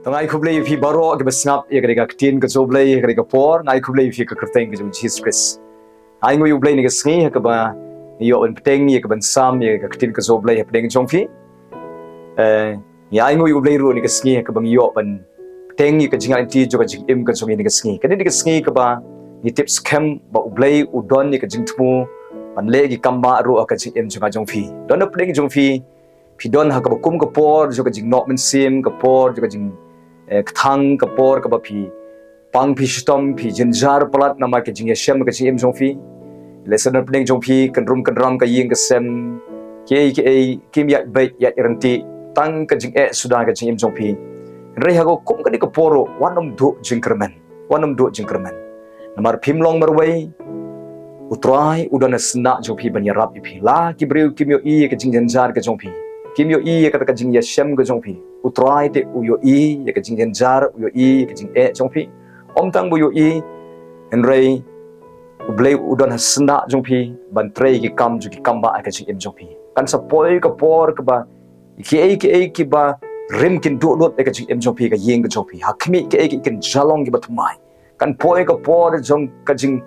ngai khublei phi baro ke besngap ye ga tin ka zoblei ga por ngai khublei phi ka kerteng ke Jesus Christ ai ngoi ublei ni ga sngi ka ba yo en peteng ye ka ban sam ye ga tin ka zoblei ye peteng jongphi ya ai ngoi ublei ru ni ga sngi ka bang yo ban peteng ye ka jinga ti jo ka jing im ka zomi ni ga sngi ka ni ga sngi ka ba ni tips cam ba ublei udon ni ka jingtmu ban le gi kamba ru ka jing im jo ka jongphi don peteng jongphi phi don ha ka ba kum ka por jo ka jing nok men sim ka por jo ka jing thang ka por ka ba phi pang phi stom phi jinjar palat nama ke jing shem ka jing im jongphi lesson pening jongphi kan ram ka ying ka sem ke kim ya bai ya iranti tang ka jing sudah ka jing im jongphi rei ha go kum ka ni ka poro wanam do jingkerman namar phim long marwai utrai udana sna jongphi ban yarap phi la kibreu kimyo I ka jing jinjar ka jongphi kimyo I ka jing ya shem ka jongphi utrai te uyo I ka jing jinjar uyo I ka jing jongphi om tang bu yo I en rei ublei udon hasna jongphi ban trei ki kam ju ki kamba ka jing im jongphi kan sa poi ka por ka ba ki ba rim kin do lot ka jing im jongphi ka yeng ka jongphi hakmi ki kin jalong ki ba thumai kan poi ka por jong ka jing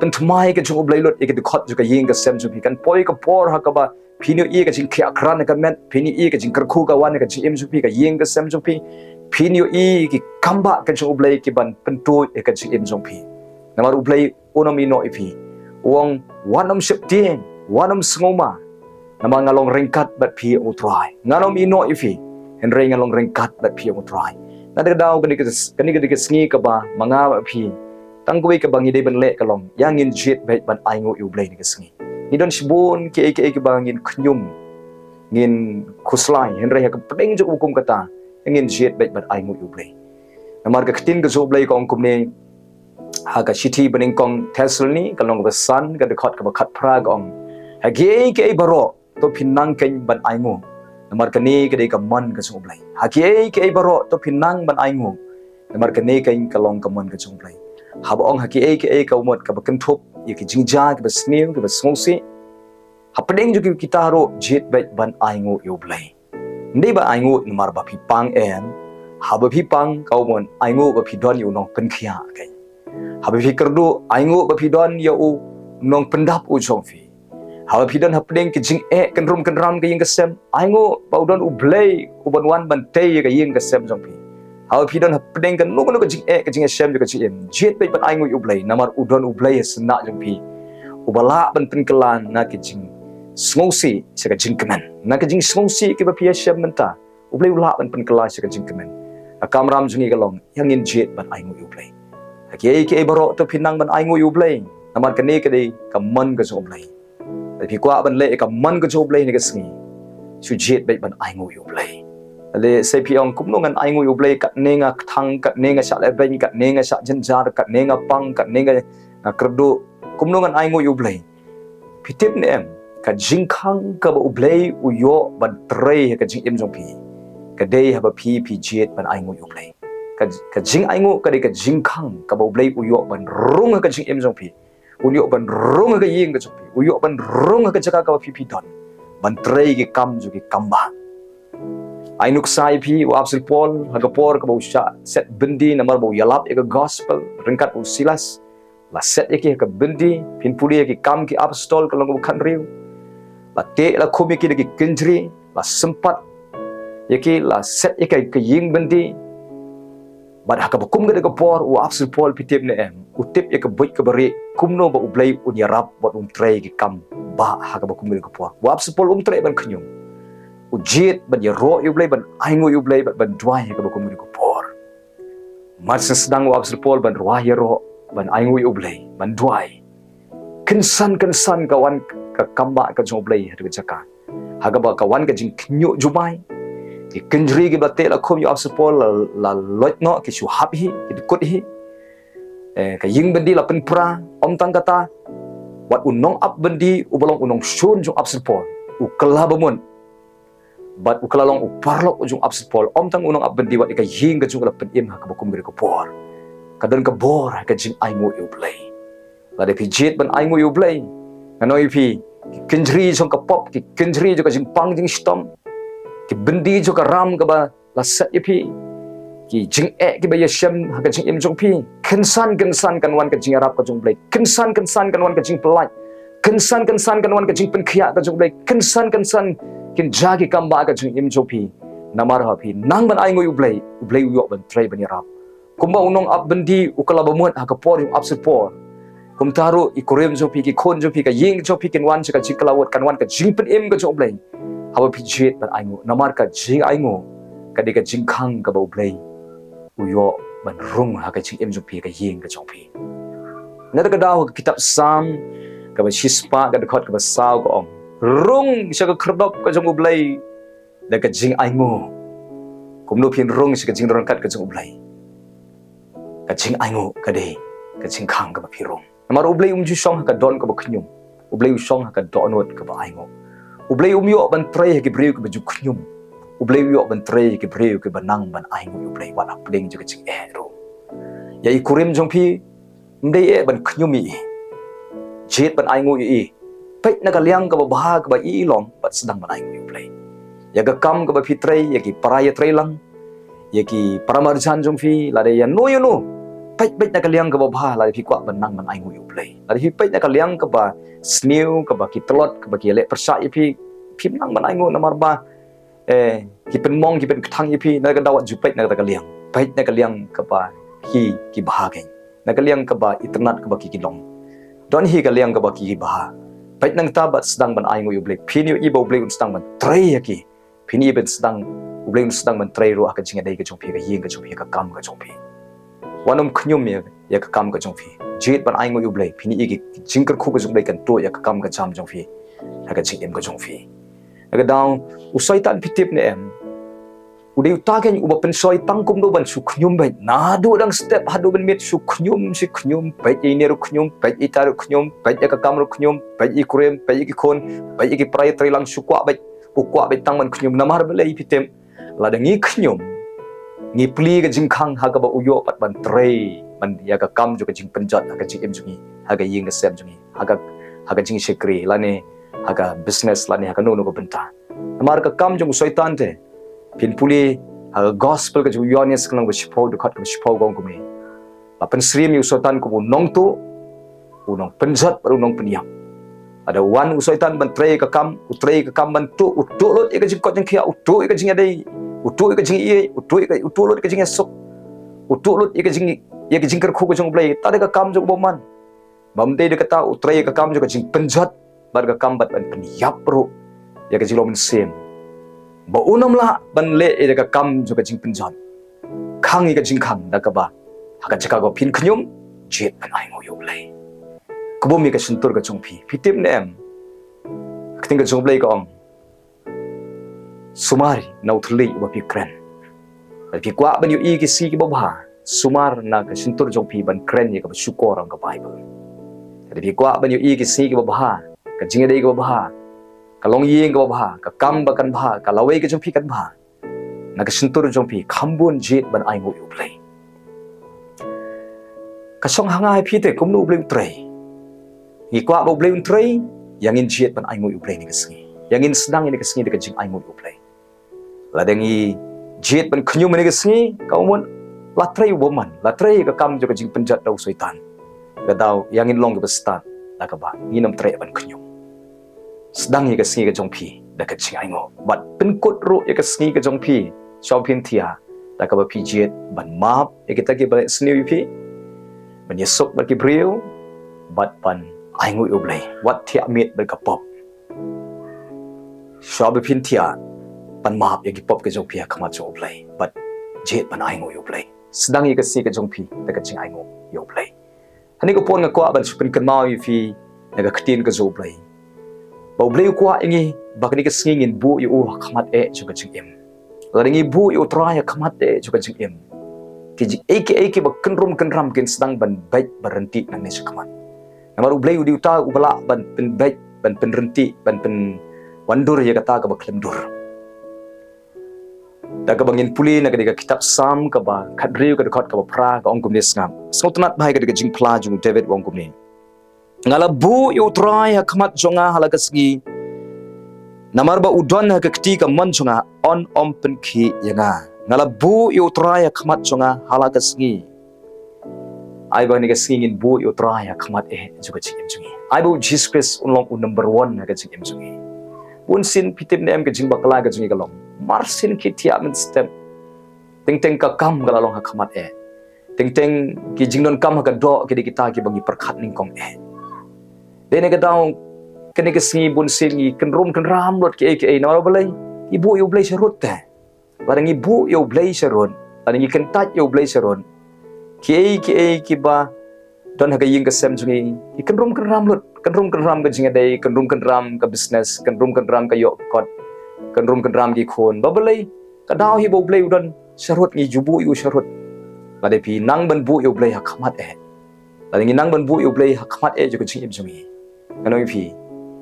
pen thumai ka jong ublei lot ki khot ju ka yeng ka sem jongphi kan poi ka por ha ka ba phinu I ka jing khya khran ka men phini I ka jing karkhu ka wan ka jing im jongphi ka yeng ka sem jongphi phinu I ki kamba ka jong ublei ki ban pentu ka jing im jongphi namar ublei unom ino ipi wong wanam septien wanam sngoma nama ngalong ringkat bat phi utrai nganom ino ipi henry ngalong ringkat bat phi utrai nada daw kani sngi ka ba manga phi tangkui ka bangi de ban le kalong yangin jet bait ban aingo ublei ni sngi ni don sibun ke bangin khnyum ngin khuslai henry ha ka pedeng ju hukum kata ngin jet bait ban aingo ublei namar ka ktin ka zoblei ka ong kumne haga city bening kong Thessaloni kalong ba san ga de khot ka ba khat pra gong ha ge ke baro to pinang ken ban aingo namar ka ni ka de ka man ka zoblei ha ge ke baro to pinang ban aingo namar ka ni ken kalong ka man ka zoblei ha ba ong ha ge ke ka umot ka ba kan thop ye ki jingja ka ba snew ka ba sngsi ha pedeng ju ki kitaro jet bait ban aingo yoblei ndei ba aingo namar ba phi pang en ha ba phi pang ka umon aingo ba phi don yu nong pen khia kai habi fikir do aingo ba pidon ya u nong pendap u jongphi habi pidon hapdeng ke jing kan ram ke ying kesem aingo ba udon u blei u ban wan ban te ke ying kesem jongphi habi pidon hapdeng kan no ke jing ke jing sem ke jing jet pe ban aingo u blei namar udon u blei sna jongphi u bala ban pen kelan na ke jing sngsi se ke jing kemen na ke jing sngsi ke ba pia sem menta u blei u la ban pen kelan se ke jing kemen akam ram jungi galong yangin jet ban aingo u blei ke baro to pinang ban aingo u blei namar ka ne ke dei ka man ka zo blei tapi kwa ban le ka man ka zo blei ni ka sngi su jet bai ban aingo u blei le se pi ong kum no ngan aingo u blei ka ne nga thang ka ne nga sa le ben ka ne nga sa jinjar ka ne nga pang ka ne nga kerdu kum no ngan aingo u blei pitip ne em ka jingkhang ka ba u blei u yo ban trei ka jing im jong pi ka dei ha ba pi jet ban aingo u blei ka jing aingo ka de ka jing khang ka ba blei uyo ban rung ka jing em jong pi uyo ban rung ka ying ka jong pi uyo ban rung ka jaka ka pi don ban trei ki kam ju ki kamba ainuk sai pi wa apsil pol ha ka por ka ba usha set bindi namar ba yalap e ka gospel ringkat usilas la set e ki ka bindi pin puli ki kam ki apostol ka long khan riu la te la khumi ki de ki kinjri la sempat yaki la set e ka ying bindi bad ha ka kum ga de por u apsil pol pitip ne em u tip ye ka boy ka bari kumno ba u blei u yarap bot trei ki kam ba ha ka kum ga de por u apsil pol trei ban khnyum u jet ban ye ro u blei ban aingo u blei ban dwai ka kum ga de por mar sedang u apsil pol ban rwa ye ro ban aingo u blei ban dwai kensan kawan ka kamba ka jo blei ha de jaka ha ga ba kawan ka jing knyu jumai ki kenjri ki bate la khom yu apsipol la lot no ki su hap hi ki kut hi ka ying bendi la pen pra om tang kata wat unong ap bendi u bolong unong shun jung apsipol u kala bamun bat u kala long u parlok jung apsipol om tang unong ap bendi wat ka ying ka jung la pen im ha ka bakum ko por kadon ka bor ka jing aingo u blei la de pi jet ban aingo u blei anoi pi kenjri jung ka pop ki kenjri jung ka jing pang jing stom ki bendi jo ka ram ka ba la set ipi ki jing ki ba yeshem ha ka jing im jongphi kensan kan wan ka jing arab ka jong blai kensan kan wan ka jing pelai kensan kan wan ka jing penkhia ka jong blai kensan kin jagi kamba ka jing im jongphi namar ha phi nang ban ai ngoi u blai yo ban trai ban arab kumba unong ab bendi ukala bamut ha ka por yu absut por kum taru i koream jongphi ki khon jongphi ka ying jongphi kin wan ka jing kalawat kan wan ka jing pen im ka jong blai ha phi jet ban ai ngo namar ka jing ai ngo ka de ka jing khang ka ba u blai uyo ban rung ha ka ching em jongphi ka ying ka jongphi na ka daw kitab sam ka ba shispa ka khot ka ba saw ka om rung sha ka khrdop ka jong ublai da ka jing ai ngo kum no phin rung sha ka jing ron kat ka jong ublai ka jing ai ngo ka de ka jing khang ka ba phi rung namar ublai ju shong ka don ka ba khnyum ublai u shong ka donot ka ba ai ngo ublai yo ban trai ka breu ka ba ju khnyum ublei yo ban trai ki breu ki banang ban ai ngu ublei wat apling ju ching ro ya i kurim jongphi mdei ban khnyumi jet ban ai ngu i pet na ka liang ka ba ka ba i long pat sedang ban ai ngu ublei ya ga kam ka ba phitrai ya ki paraya trai lang ya ki paramarjan jongphi la de ya no yo no pet na ka liang ka ba la de phi kwa banang ban ai ngu ublei la de phi pet na ka liang ka ba snew ka ba ki tlot ka ba ki le persa i phi nang ban ai ngu namar ba ki pen mong ki pen thang ipi na ka dawat jupet na ka liang pait na ka liang ka ba ki bahageng na ka liang ka ba itnat ka ba ki long don hi ka liang ka ba ki bah pait nang tabat sedang ban ai ngoy ublek phini i bo ublek sedang ban trei ki phini ben sedang ublek sedang ban trei ro ka jinga dai ka jongphi ka yeng ka jongphi ka kam ka jongphi wanom khnyum ya ka kam ka jongphi jet ban ai ngoy ublek phini i ki jingkar khu ka jongblek kan to ya ka kam ka jam jongphi ka jing em ka jongphi aga daw usai tan pitip ne em udai utaken uba pensoi tangkum do ban su khnyum bai na do dang step hadu ben met su khnyum si khnyum bai i ne ru khnyum bai i taru khnyum bai ka kam ru khnyum bai i kurem bai ki khon bai ki prai tri lang su kwa bai tang man khnyum namar belai pitem la dangi khnyum ngi pli ka jingkhang ha ka ba uyo pat ban trei ban ya ka kam ju ka jing penjat ha ka jing em jungi ha ka ying ka sem jungi ha ka jing sekri la ne aga business la ni aga no ko benta amar ka kam jong soitan te pin puli aga gospel ka ju yones klang bishpo du khat bishpo gong ko me apan srim yu soitan ko nong tu unong penjat baru nong peniam ada wan soitan ban trei ka kam utrei ka kam ban tu utu lot e ka jing ko jing khia utu e ka jing adai utu e ka jing ie utu lot ka jing sok utu lot e ka jing kar khu ko jong blai ta de ka kam jong boman bam de de kata utrei ka kam jong ka jing penjat barga kambat ban peniap ro ya ka jilom sem ba unam la ban le e ka kam jo ka jing penjon khang i ka jing khang da ka ba ha ka jaka go phin khnyum jet ban ai ngo yo blai kubo mi ka suntur ka jongphi pitip ne em kting ka jong blai ka ong sumari nau thli ba pi kren ba pi kwa ban yu i ki si ki ba ba sumar na ka suntur jongphi ban kren ni ka ba sukor ang ka bible da pi kwa ban yu i ki si ki ba ba ka jinga dei ka ba ka long yeng ka ba ka kam ba kan ba ka lawei ka jongphi kan ba na ka suntur jongphi khambun jet ban ai ngo yu blai ka song hanga hai phi te kum nu blai trei ngi kwa ba blai trei yang in jet ban ai ngo yu blai ni ka sngi yang in sedang ni ka sngi de ka jing ai ngo yu blai la dengi jet ban khnyum ni ka sngi ka umon la trei bo man la trei ka kam jo ka jing penjat dau soitan ka daw yang in long ka start la ka ba ni nam trei ban khnyum sedang ye ka sngi ka jongphi da ka jing ai ngo bat pen kot ro ye ka sngi ka jongphi shopping thia da ka ba phi jet ban map ye kita ki ba sni pi ban ye sok ba ki breu bat pan ai ngo yu blai wat thia met ba ka pop shopping thia pan map ye ki pop ka jongphi khama jo blai bat jet ban ai ngo yu blai sedang ye ka sngi ka jongphi da ka jing ai ngo yu blai hani ko pon nga kwa ban supin kan mau yu phi na ka ktin ka zo blai ba blai kwa ingi bakni ka sngi ngin bu yu khmat e chu ka jing em Ladingi bu yu tra ya khmat e chu ka jing em ki ake ba kan ram kin sedang ban baik berhenti nang ni khmat namar blai di uta ubala ban pen baik ban pen renti ban pen wandur ya kata ka ba klendur da ka bangin puli na ka kitab sam ka ba khadriu ka khot ka ba pra ka ongkum ni ngam sotunat bai ka jing pla jung David ongkum ni ngala bu yu tra ya khmat jonga halaga sgi namar ba udon ha ka kti ka man chunga on om pen khi yanga ngala bu yu traya khmat chunga halaga sngi ai ba ni ga sngi in bu yu traya khmat juga chim chungi ai bu Jesus Christ unlong number 1 ga chim chungi un sin pitip nem ga jing bakla ga chungi galong marsin kitia mynstep ting ting ka kam ga long ha khmat ting ting ki jingnon kam ha ga do ki kita ki bangi perkhat ning kong dene ga daw kene ga sngi bun sin ni kan ram lot ki na balai ibu yu blei sharut ta barang ibu yu blei sharun barang ikan tat yu blei sharun ki ba don ha ga ying ga sem jungi ikan ram lot kan ram ga jinga dai kan ram ka business kan ram ka yo kot kan ram ki khon ba balai ka daw hi bo blei don sharut ni jubu yu sharut ba pi nang ban bu yu blei ha khamat barang nang ban bu yu blei ha khamat ju ga jing jungi kanoi pi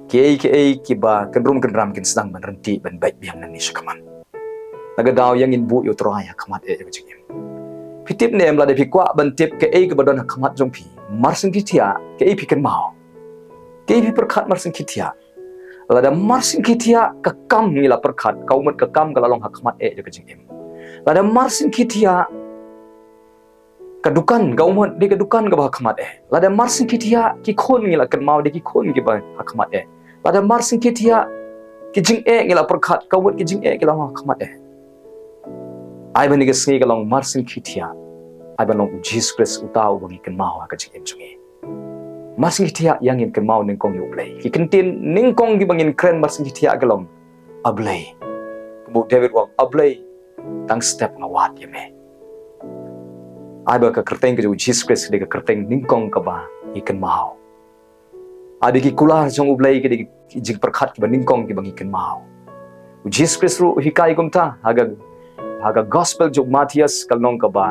ki ba kan ram kin sedang ban renti ban baik biang nan ni sakaman naga daw yang in bu yu troya khamat ju jing pitip ne em la de pi kwa ban tip ke ba don khamat jong pi marsin kitia ke pi kan mau ke pi perkhat marsin kitia la da marsin kitia ka kam ni la perkhat kau mat ka kam ka long khamat ju jing la da marsin kitia kadukan gaumat di kadukan ke bah khmat la da marsin kitia ki khon ni la kan mau de ki khon ki ba khmat la da marsin kitia ki jing ni la perkhat kau ki jing ki la khmat ai ba ni ga sngi ka long marsin kitia ai ba long Jesus Christ utau bagi kan mau ka jing jungi marsin kitia yang in kan mau ning kong yu blei ki kentin ning kong gi bangin kren marsin kitia ka long ablei bu David wang ablei tang step ngawat ye me ai ba ka kerteng ke Jesus Christ de ka kerteng ningkong ka ba ikan mau adi ki kular jong ublei ke de jing perkhat ki ba ningkong ki bang ikan mau Jesus Christ ru hikai gumta haga gospel jog Matthias kal nong ka ba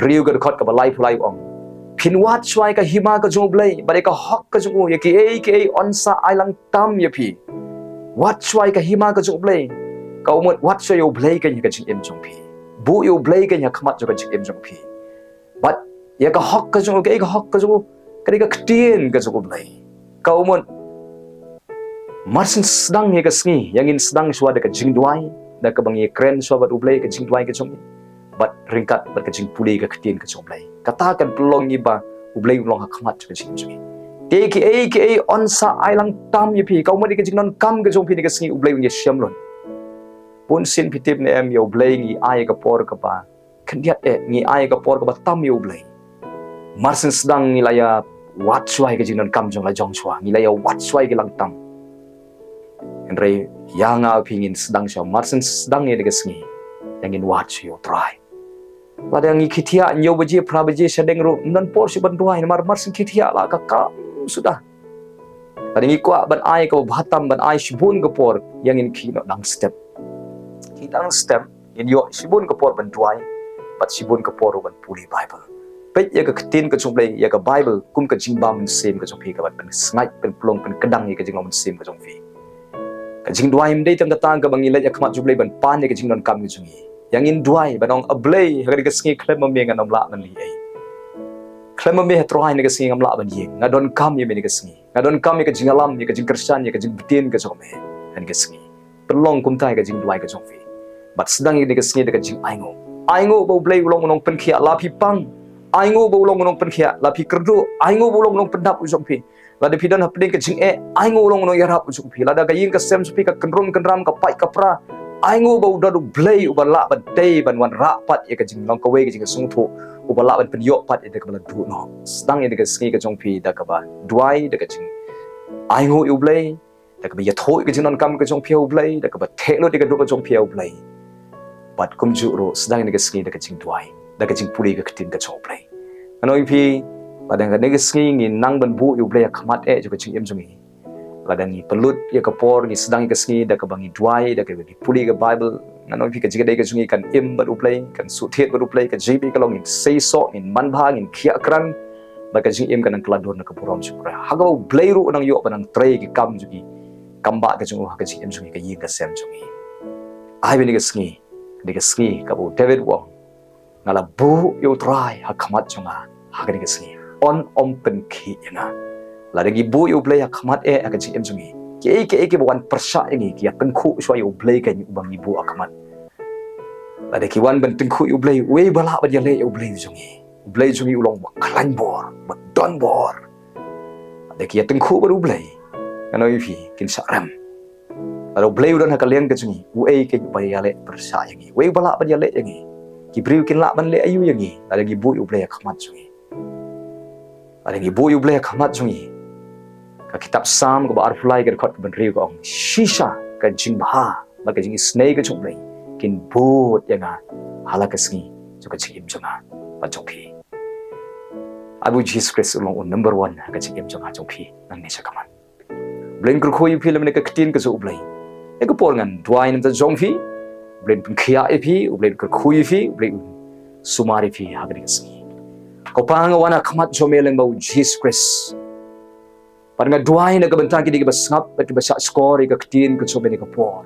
driu ga khot ka ba life ong phinwat chwai ka hima ka jong ublei ba de ka hok ka jong ye ki onsa ailang tam ye pi wat chwai ka hima ka jong ublei ka umot wat chwai ublei ka ni ka jing em jong pi bu yu ublei ka nya khmat jo ka jing em jong pi but ya ka hok ka jong ka hok ka jong ka ka ktien ka jong ublei ka umot marsin sedang ye ka sngi yang in sedang shwa de ka jingduai da ka bang ye kren shwa bat ublei ka jingduai ka jong but ringkat bat ka jing puli ka ktien ka jong ublei kata kan pelong ni ba ublei long ha khmat ka jing jong ki onsa ailang tam ye pi ka umot ka jing non kam ka jong pi ni ka sngi ublei ye syam lon pun sin pitip ne em yo ublei ni ai ka por ka ba kendiat ni ai ka por ka ba tam yo ublei marsin sedang ni laya wat swai ka jing non kam jong la jong chwa ni laya wat swai ka lang tam Andre yang pingin sedang sya marsin sedang ni de sngi yang in wat yo try pada ngi kitia nyo baje prabaje sedeng ru non por si ban duai marsin kitia la ka sudah tadi ngi kwa ban ai ka batam ban ai shibun ka por yang in ki no dang step hidang step in yo sibun ka por ban duai pat sibun ka por ban puli Bible pe ya ka tin ka chumblei ya ka Bible kum ka jingbam sem ka chumpi ka ban snai pen plong pen kedang ya ka jinglom sem ka chumpi ka jingduai mdei tang ka tang ka bangi la ya khmat chumblei ban pan ya ka jingnon kam ni chungi yang in duai banong ablei ha ka sngi klem ma me nga nom la man li ai klem ma me troai ni ka sngi ngam la ban yeng nga don kam ye me ni ka sngi nga don kam ya ka jingalam ya ka jing Kristen ya ka jing bitin ka chome han ka sngi pelong kum tai ka jingduai ka chumpi but sedang ini ke sngi de ka jing aingo bo blei ulong nong pen khia la pi pang aingo bo ulong nong pen khia la pi kerdu aingo bo ulong nong pendap usong pi la de pidan hapding ke jing aingo ulong nong yarap usong pi la da ka ying ka sem supi ka kenrum kenram ka pai ka pra aingo bo dadu blei ubala ba dei ban wan ra pat ye ka jing long ka we ka jing sung tho ubala ban pen yo pat ye de ka bala du no sedang ini ke sngi ka jong pi da ka ba duai de ka jing aingo u blei da ka ba ya thoi ka jing non kam ka jong pi u blei da ka ba thelo de ka du ka jong pi u blei but kum ju ro sedang ni ka sngi da ka jing duai da ka jing puli ka ktin ka chong play anoi pi padang ka nega sngi ngi nang ban bu yu play khmat ju ka jing em jungi padang ni pelut ya ka por ni sedang ka sngi da ka bangi duai da ka puli ka Bible anoi pi ka jing dai ka jungi kan im ba u play kan su thet ba u play ka jibi ka long in sei so in man bhang in khia kran ba ka jing em kan kladon ka purom chu pra ha ga play ru nang yo banang trei ki kam jugi kamba ka jung ha ka jing em jungi ka yi ka sem jungi ai bi ni ka sngi ni ka sngi ka bu David wong ngala bu yo try ha khmat chunga ha ka ni ka sngi on pen khi na la de gi bu yo play ha khmat ka jing em jungi ke wan persha ngi ki pen khu shwa yo play ka ni bang ibu khmat ada kiwan ban tengku U Blei we bala ba dia le U Blei jungi ulong ba klan bor ba don bor ada kia tengku ba U Blei kanoi fi kin saram ada U Blei udan hakalian ke jungi u ei ke ba ya le persa yangi we bala ba dia le yangi ki briu kin la ban le ayu yangi ada gi bu U Blei khmat jungi ada gi bu U Blei khmat jungi ka kitab sam ko ba arflai ke khot ban riu ko shisha ka jing ba ba ka jing snei ke chung Blei kin boot yanga halaka sngi joka chim jonga pa jongphi abu Jesus Christ ulong number 1 ka chim jonga jongphi nang ne chakaman blen kur khoi phi lemne ka ktin ka zo ublai e ko por ngan dwai nam ta jongphi blen pun khia e phi blen kur khoi phi blen sumari phi hagri sngi ko pang wana khmat jomeleng ba Jesus Christ parang dwai na ka bantang ki ba sngap ba ki ba sa score ka ktin ka so bene ka por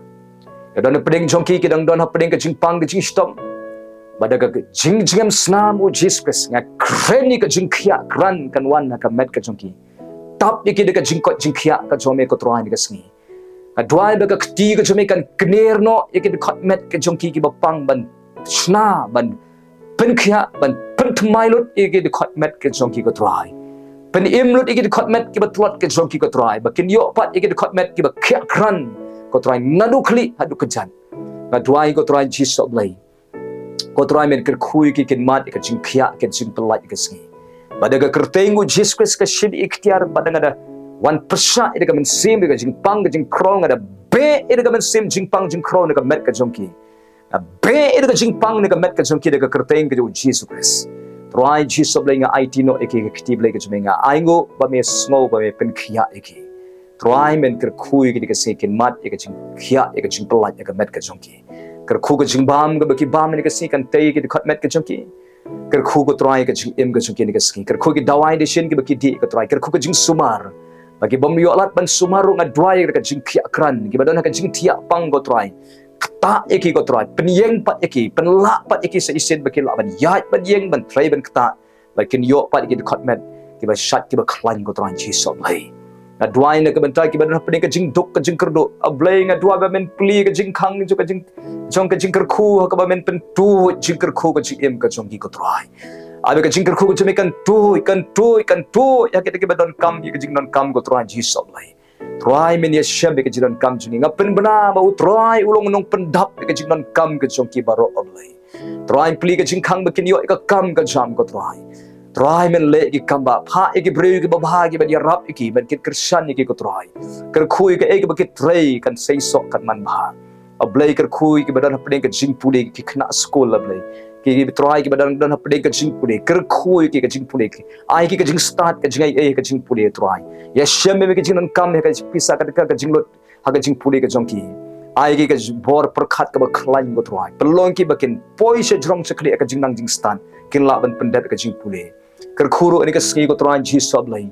kadang pedeng jongki kadang don pedeng ke jingpang ke jingstom badaga ke jingjingam snam u Jesus nga kreni ke jingkhia kran kan wan ka met ke jongki tap iki de ke jingkot jingkhia ka jome ko troai ni ke sngi adwai ba ka kti ke jome kan kner no iki de khot met ke jongki ki bapang ban sna ban penkhia ban pentmailut iki de khot met ke jongki ko troai pen imlut iki de khot met ki batlot ke jongki ko troai ba kin yo pat iki de khot met ki ba khia kran ko try ngadu kli hadu kejan ngadwai ko try Jesus Blei ko try men ker khui ki kin mat ka jing khia ka jing pelai ka sngi badaga kertengu Jesus Christ ka shib ikhtiar badanga da 1% ida ka men sim ka jing pang ka jing krong ada be ida ka men sim jing pang jing krong ka met ka jongki be ida ka jing pang ka met ka jongki da ka kerteng ka Jesus Christ try Jesus Blei nga IT no eke ka kti Blei ka jumenga aingo ba me sngo ba me pen khia eke try men ker khui ki ka se kin mat ka jing khia ka jing pelat ka met ka jongki ker khu ka jing bam ka ki bam ni ka se kan tei ki khot met ka jongki ker khu ko try ka jing em ka jongki ni ka ski ker khu ki dawai de shin ki di ka try ker khu ka jing sumar bagi bom yo lat ban sumaru nga dry ka jing khia kran ki badon ka jing thia pang ko try kta eki ko try penyeng pat eki penla pat eki se isen baki la ban yat ban yeng ban try ban kta bakin yo pat ki khot met ki ba shat ki ba klan ko try Jesus Blei adwai na ka bantai ki ba na pedeng ka jing dok ka jing kerdo ablei nga dwa ba men pli ka jing khang jo ka jing jong ka jing kerkhu ka ba men pen tu jing kerkhu ka jing em ka jong ki ko try abe ka jing kerkhu ka jeme kan tu ya kita ki ba don kam ki jing don kam ko try Jesus Blei try men ya shebe ka jing don kam jing ngapen bena ba try ulong nong pendap ka jing don kam ka jong ki baro ablei try pli ka jing khang ba kin yo ka kam ka jam ko try men le ki kamba pha ki breu ki babha ki ban yarap ki ban kit krishan ki ko try ker khui ka ek ba ki trei kan sei sok kan man bha ablei ker khui ki badan hapdeng ka jing pule ki khna school ablei ki try ki badan dan hapdeng ka jing pule ker khui ki ka jing pule ki ai ki ka jing start ka jing ai ka jing pule try ya shem me ki jing nan kam he ka pisa ka jing lot ha ka jing pule ka jong ki ai ki ka bor perkhat ka ba khlain ko try pelong ki bakin poi se jrong se khli ka jing nang jing stand kin la ban pendet ka jing pule ker khuru ni ka sngi ko try Jesus Blei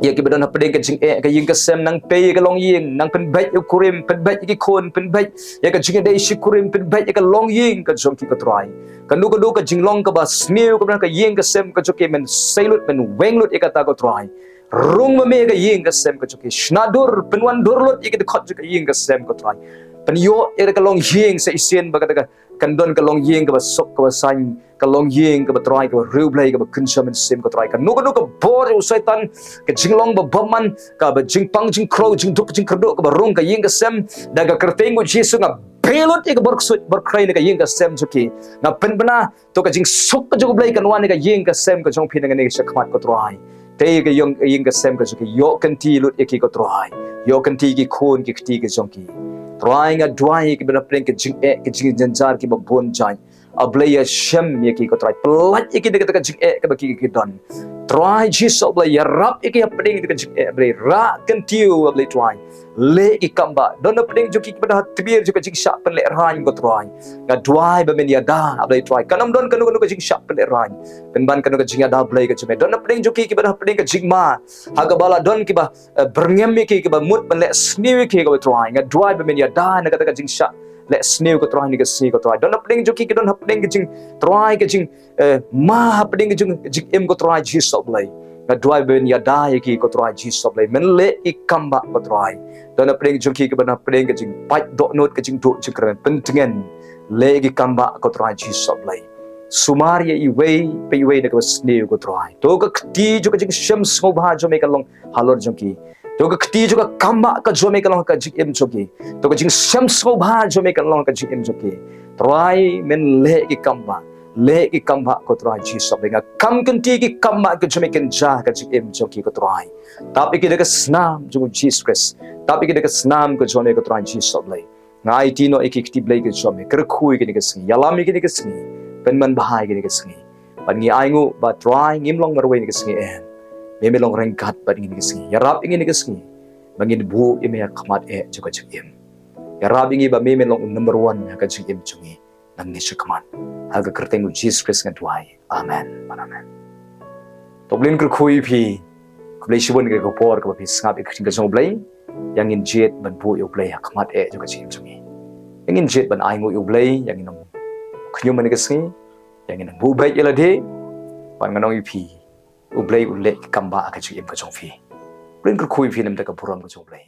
ya ki badan hapdeng ka jing ka ying ka sem nang pe ka long ying nang pen bet kurim pen bet ki khon pen bet ya ka jing dei shi kurim pen bet ka long ying ka jong ki ka try ka nu ka jing long ka ba sneu ka ka ying ka sem ka joke men sailut men wenglut ka ta ko try rung me ka ying ka sem ka joke shnadur penwan durlut ka khot ka ying ka sem ka try pen yo ka long ying sa isen ba ka kan don ka long ying ka ba sok ka ba san ka long ying ka ba try ka ru blai ka ba kunsham sim ka try ka nu ka bor u saitan ka jinglong ba baman ka ba jingpang jing crow jing duk jing kerdo ka ba rung ka ying ka sem da ka kertengu Jesus nga pelot ka borksut borkrai ka ying ka sem juki na pen bana to ka jing sok ka jog blai ka wan ka ying ka sem ka jong phin nga ne ka khmat ko try te ka ying ka sem ka juki yo kan ti lut ki ko try yo kan ti ki khon ki khti ka jong ki try nga dwai ki bana pren ka jing janjar ki ba bon jai ablei ya shem ye ki ko try pelat ki de ka jing ka ba ki don try Jesus ablei ya rap ki apding de ka jing ablei ra kan tiu ablei try le ki kamba don apding jo ki ba tbir jo ka jing sha pen le ran ko try nga dwai ba men ya da ablei try kanam don kanu ka jing sha pen le ran pen ban kanu ka jing da ablei ka chme don apding jo ki ba apding ka jing ma ha ga bala don ki ba berngem ki ba mut pen le sniu ki ka try nga dwai ba men ya da na ka jing sha let snew ko try ni ka si ko try don hapding jo ki don hapding jing try ka jing ma hapding jing em ko try Jesus Blei na dwai ben ya dai ki ko try Jesus Blei men le ki kamba ko try don hapding jo ki ban hapding ka jing pat do not ka jing do jing kran pentengen legi kamba ko trai Jesus Blei Sumaria iway pe iway na ko Sngi ko trai to ka kti jo ka jing shem sngo bha jo me ka long halor jongki to ka kti jo ka kamba ka jo me ka long ka jing em joki to ka jing shem sngo bha jo me ka long ka jing em joki trai men legi kamba ko trai Jesus Blei nga kam kan ti ki kamba ka jo me kan ja ka jing em joki ko trai tapi ki ka snam jo Jesus Christ tapi ki ka snam ko jo me ko trai Jesus Blei ngai ti no ekikti Blei ka jo me kr khui ki ka sngi yalami ki ka sngi pen man bahai ki ka sngi pan ngi aingu ba try ngim long marway ni ka sngi en me long reng gat ba ngi ka sngi yarap ngi ni ka sngi bangin bu ime khmat jo ka chim yarap ngi ba me long number 1 ka chim chungi nang ni khmat ha ka kerteng Jesus Christ ngatwai amen amen toblin kr khui phi Blei shibun ka ko por ka phi snap ik ka jong Blei yang in jet ban bu yo Blei khmat jo ka chim chungi yang in jet ban aingu yo Blei yang in khnyum man ka sngi yang in bu bai yela de pan nganong pi u Blei u le kamba ka chim ka jong phi blin ka khui phi nam ta ka puram ka jong Blei